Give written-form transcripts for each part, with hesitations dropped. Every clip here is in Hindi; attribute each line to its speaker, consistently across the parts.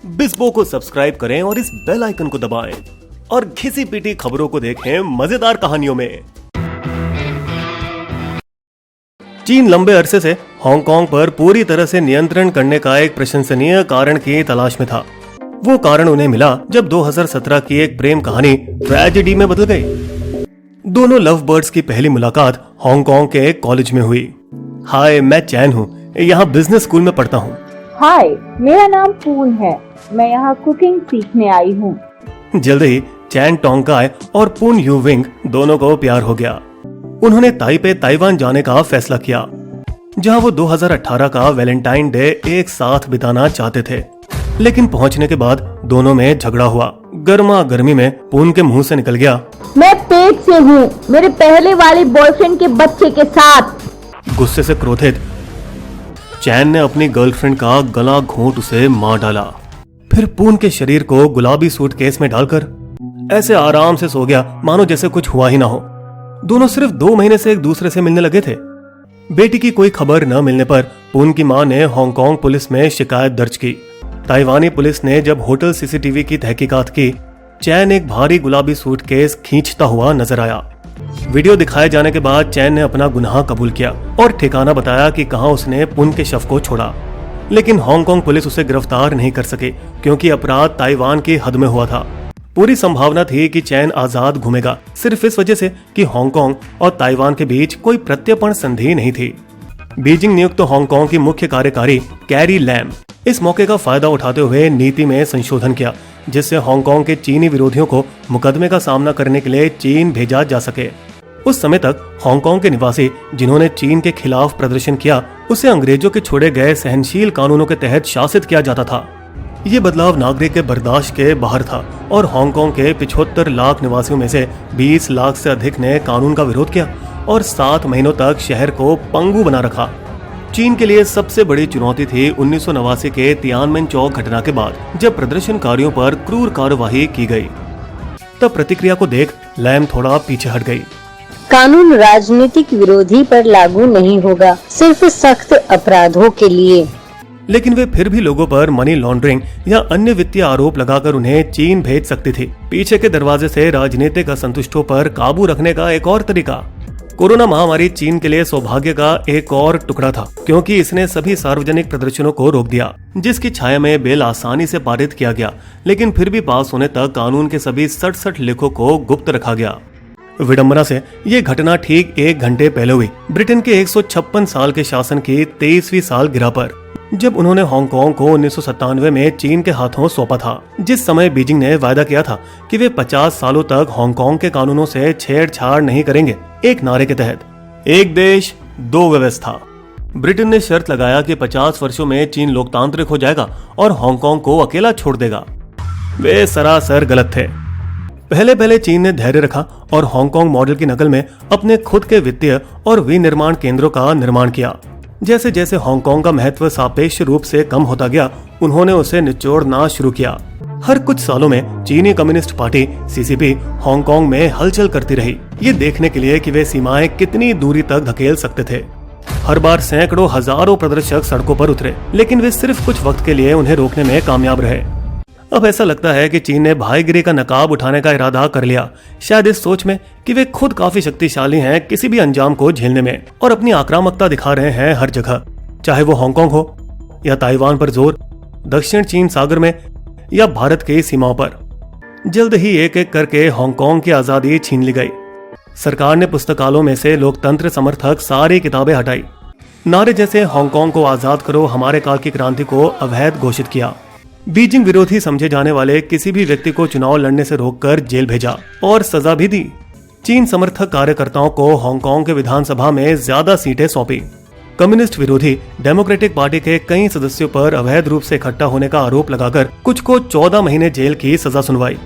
Speaker 1: बिस्बो को सब्सक्राइब करें और इस बेल आइकन को दबाएं और घिसी पिटी खबरों को देखें मजेदार कहानियों में। चीन लंबे अरसे से हांगकांग पर पूरी तरह से नियंत्रण करने का एक प्रशंसनीय कारण की तलाश में था। वो कारण उन्हें मिला जब 2017 की एक प्रेम कहानी ट्रेजेडी में बदल गई। दोनों लव बर्ड्स की पहली मुलाकात हांगकांग के एक कॉलेज में हुई। हाय, मैं चैन हूँ, यहाँ बिजनेस स्कूल में पढ़ता हूँ।
Speaker 2: हाय, मेरा नाम पून है, मैं यहाँ कुकिंग सीखने आई हूँ।
Speaker 1: जल्द ही चैन टोंगकाई और पुन यूविंग दोनों को प्यार हो गया। उन्होंने ताइपे ताइवान जाने का फैसला किया, जहां वो 2018 का वैलेंटाइन डे एक साथ बिताना चाहते थे। लेकिन पहुंचने के बाद दोनों में झगड़ा हुआ। गर्मा गर्मी में पुन के मुंह से निकल गया,
Speaker 2: मैं पेट से हूँ, मेरे पहले वाले बॉयफ्रेंड के बच्चे के साथ।
Speaker 1: गुस्से से क्रोधित चैन ने अपनी गर्लफ्रेंड का गला घोंट उसे मार डाला। फिर पून के शरीर को गुलाबी सूटकेस में डालकर ऐसे आराम से सो गया मानो जैसे कुछ हुआ ही ना हो। दोनों सिर्फ 2 महीने से एक दूसरे से मिलने लगे थे। बेटी की कोई खबर न मिलने पर पून की मां ने हांगकांग पुलिस में शिकायत दर्ज की। ताइवानी पुलिस ने जब होटल सीसीटीवी की तहकीकात की, चैन एक भारी गुलाबी सूटकेस खींचता हुआ नजर आया। वीडियो दिखाए जाने के बाद चैन ने अपना गुनाह कबूल किया और ठिकाना बताया कि कहां उसने पुन के शव को छोड़ा। लेकिन हांगकांग पुलिस उसे गिरफ्तार नहीं कर सके क्योंकि अपराध ताइवान की हद में हुआ था। पूरी संभावना थी कि चैन आजाद घूमेगा, सिर्फ इस वजह से कि हांगकांग और ताइवान के बीच कोई प्रत्यर्पण संधि नहीं थी। बीजिंग नियुक्त तो हांगकांग की मुख्य कार्यकारी कैरी लैम इस मौके का फायदा उठाते हुए नीति में संशोधन किया, जिससे हांगकांग के चीनी विरोधियों को मुकदमे का सामना करने के लिए चीन भेजा जा सके। उस समय तक हांगकांग के निवासी जिन्होंने चीन के खिलाफ प्रदर्शन किया, उसे अंग्रेजों के छोड़े गए सहनशील कानूनों के तहत शासित किया जाता था। ये बदलाव नागरिक के बर्दाश्त के बाहर था और हांगकांग के 75 लाख निवासियों में से 20 लाख से अधिक ने कानून का विरोध किया और 7 महीनों तक शहर को पंगु बना रखा। चीन के लिए सबसे बड़ी चुनौती थी 1989 के तियानमेन चौक घटना के बाद, जब प्रदर्शनकारियों पर क्रूर कार्यवाही की गई। तब प्रतिक्रिया को देख लैम थोड़ा पीछे हट गई।
Speaker 3: कानून राजनीतिक विरोधी पर लागू नहीं होगा, सिर्फ सख्त अपराधों के लिए।
Speaker 1: लेकिन वे फिर भी लोगों पर मनी लॉन्ड्रिंग या अन्य वित्तीय आरोप लगाकर उन्हें चीन भेज सकती थी। पीछे के दरवाजे से राजनीतिक असंतुष्टों पर काबू रखने का एक और तरीका। कोरोना महामारी चीन के लिए सौभाग्य का एक और टुकड़ा था, क्योंकि इसने सभी सार्वजनिक प्रदर्शनों को रोक दिया, जिसकी छाया में बिल आसानी से पारित किया गया। लेकिन फिर भी पास होने तक कानून के सभी 67 लेखों को गुप्त रखा गया। विडंबना से ये घटना ठीक 1 घंटे पहले हुई, ब्रिटेन के 156 साल के शासन की 23वीं सालगिरह पर, जब उन्होंने हांगकांग को 1997 में चीन के हाथों सौंपा था। जिस समय बीजिंग ने वायदा किया था कि वे 50 सालों तक हांगकांग के कानूनों से छेड़छाड़ नहीं करेंगे, एक नारे के तहत, एक देश दो व्यवस्था। ब्रिटेन ने शर्त लगाया कि 50 वर्षों में चीन लोकतांत्रिक हो जाएगा और हांगकांग को अकेला छोड़ देगा। वे सरासर गलत थे। पहले चीन ने धैर्य रखा और हांगकांग मॉडल की नकल में अपने खुद के वित्तीय और विनिर्माण केंद्रों का निर्माण किया। जैसे जैसे हांगकांग का महत्व सापेक्ष रूप से कम होता गया, उन्होंने उसे निचोड़ना शुरू किया। हर कुछ सालों में चीनी कम्युनिस्ट पार्टी सीसीपी हांगकांग में हलचल करती रही, ये देखने के लिए कि वे सीमाएं कितनी दूरी तक धकेल सकते थे। हर बार सैकड़ों हजारों प्रदर्शक सड़कों पर उतरे, लेकिन वे सिर्फ कुछ वक्त के लिए उन्हें रोकने में कामयाब रहे। अब ऐसा लगता है कि चीन ने भाईगिरी का नकाब उठाने का इरादा कर लिया, शायद इस सोच में कि वे खुद काफी शक्तिशाली हैं किसी भी अंजाम को झेलने में, और अपनी आक्रामकता दिखा रहे हैं हर जगह, चाहे वो हांगकांग हो या ताइवान पर जोर, दक्षिण चीन सागर में या भारत की सीमाओं पर। जल्द ही एक एक करके हांगकांग की आजादी छीन ली गई। सरकार ने पुस्तकालयों में से लोकतंत्र समर्थक सारी किताबें हटाई। नारे जैसे हांगकांग को आजाद करो, हमारे काल की क्रांति को अवैध घोषित किया। बीजिंग विरोधी समझे जाने वाले किसी भी व्यक्ति को चुनाव लड़ने से रोककर जेल भेजा और सजा भी दी। चीन समर्थक कार्यकर्ताओं को हांगकांग के विधानसभा में ज्यादा सीटें सौंपी। कम्युनिस्ट विरोधी डेमोक्रेटिक पार्टी के कई सदस्यों पर अवैध रूप से इकट्ठा होने का आरोप लगाकर कुछ को 14 महीने जेल की सजा सुनवाई।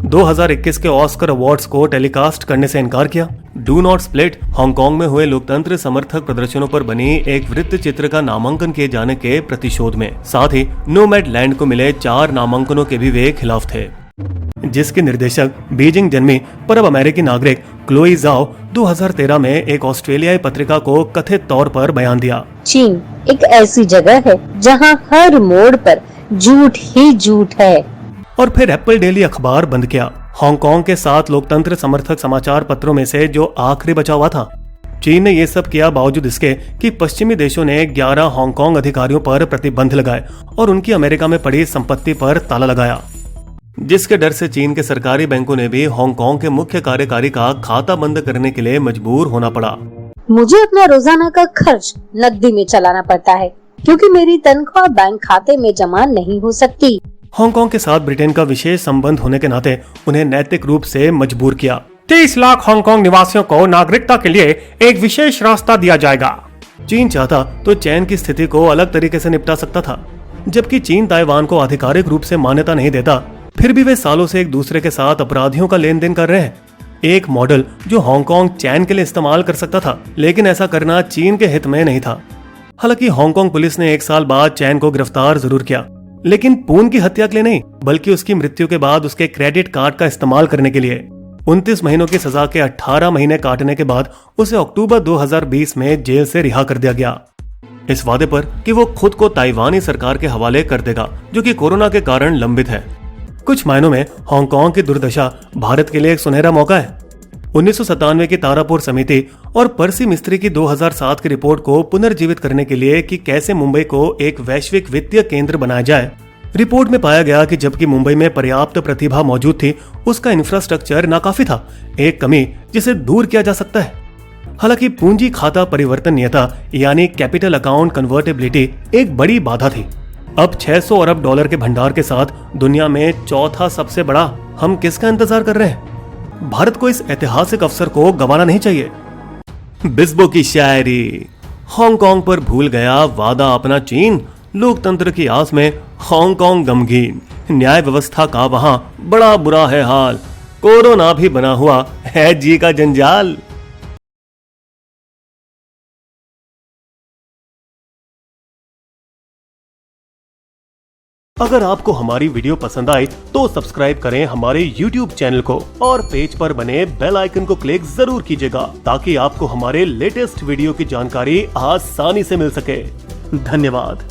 Speaker 1: 2021 के ऑस्कर अवार्ड्स को टेलीकास्ट करने से इनकार किया। डू नॉट स्प्लिट हांगकांग में हुए लोकतंत्र समर्थक प्रदर्शनों पर बनी एक वृत्त चित्र का नामांकन किए जाने के प्रतिशोध में, साथ ही नोमैड लैंड को मिले 4 नामांकनों के भी वे खिलाफ थे, जिसके निर्देशक बीजिंग जन्मी पर अब अमेरिकी नागरिक क्लोई जाओ 2013 में एक ऑस्ट्रेलियाई पत्रिका को कथित तौर पर बयान दिया।
Speaker 3: चीन एक ऐसी जगह है जहां हर मोड़ पर झूठ ही झूठ है।
Speaker 1: और फिर एप्पल डेली अखबार बंद किया, हांगकांग के 7 लोकतंत्र समर्थक समाचार पत्रों में से जो आखिरी बचा हुआ था। चीन ने ये सब किया बावजूद इसके कि पश्चिमी देशों ने 11 हांगकांग अधिकारियों पर प्रतिबंध लगाए और उनकी अमेरिका में पड़ी संपत्ति पर ताला लगाया, जिसके डर से चीन के सरकारी बैंकों ने भी हांगकांग के मुख्य कार्यकारी का खाता बंद करने के लिए मजबूर होना पड़ा।
Speaker 3: मुझे अपना रोजाना का खर्च नकदी में चलाना पड़ता है क्योंकि मेरी तनख्वाह बैंक खाते में जमा नहीं हो सकती।
Speaker 1: हांगकांग के साथ ब्रिटेन का विशेष संबंध होने के नाते उन्हें नैतिक रूप से मजबूर किया।
Speaker 4: 30 लाख हांगकांग निवासियों को नागरिकता के लिए एक विशेष रास्ता दिया जाएगा।
Speaker 1: चीन चाहता तो चैन की स्थिति को अलग तरीके से निपटा सकता था। जबकि चीन ताइवान को आधिकारिक रूप से मान्यता नहीं देता, फिर भी वे सालों से एक दूसरे के साथ अपराधियों का लेन देन कर रहे हैं। एक मॉडल जो हांगकांग चैन के लिए इस्तेमाल कर सकता था, लेकिन ऐसा करना चीन के हित में नहीं था। हालांकि हांगकांग पुलिस ने 1 साल बाद चैन को गिरफ्तार जरूर किया, लेकिन पून की हत्या के लिए नहीं, बल्कि उसकी मृत्यु के बाद उसके क्रेडिट कार्ड का इस्तेमाल करने के लिए। 29 महीनों की सजा के 18 महीने काटने के बाद उसे अक्टूबर 2020 में जेल से रिहा कर दिया गया, इस वादे पर कि वो खुद को ताइवानी सरकार के हवाले कर देगा, जो कि कोरोना के कारण लंबित है। कुछ मायनों में हांगकांग की दुर्दशा भारत के लिए एक सुनहरा मौका है। 1997 की तारापुर समिति और पर्सी मिस्त्री की 2007 की रिपोर्ट को पुनर्जीवित करने के लिए कि कैसे मुंबई को एक वैश्विक वित्तीय केंद्र बनाया जाए। रिपोर्ट में पाया गया कि जबकि मुंबई में पर्याप्त प्रतिभा मौजूद थी, उसका इंफ्रास्ट्रक्चर नाकाफी था, एक कमी जिसे दूर किया जा सकता है। हालांकि पूंजी खाता परिवर्तनीयता यानी कैपिटल अकाउंट कन्वर्टेबिलिटी एक बड़ी बाधा थी। अब 600 अरब डॉलर के भंडार के साथ दुनिया में चौथा सबसे बड़ा, हम किसका इंतजार कर रहे हैं? भारत को इस ऐतिहासिक अवसर को गंवाना नहीं चाहिए। बिस्बो की शायरी। हांगकांग पर भूल गया वादा अपना चीन, लोकतंत्र की आस में हांगकांग गमगीन, न्याय व्यवस्था का वहां बड़ा बुरा है हाल, कोरोना भी बना हुआ है जी का जंजाल। अगर आपको हमारी वीडियो पसंद आई तो सब्सक्राइब करें हमारे YouTube चैनल को और पेज पर बने बेल आइकन को क्लिक जरूर कीजिएगा ताकि आपको हमारे लेटेस्ट वीडियो की जानकारी आसानी से मिल सके। धन्यवाद।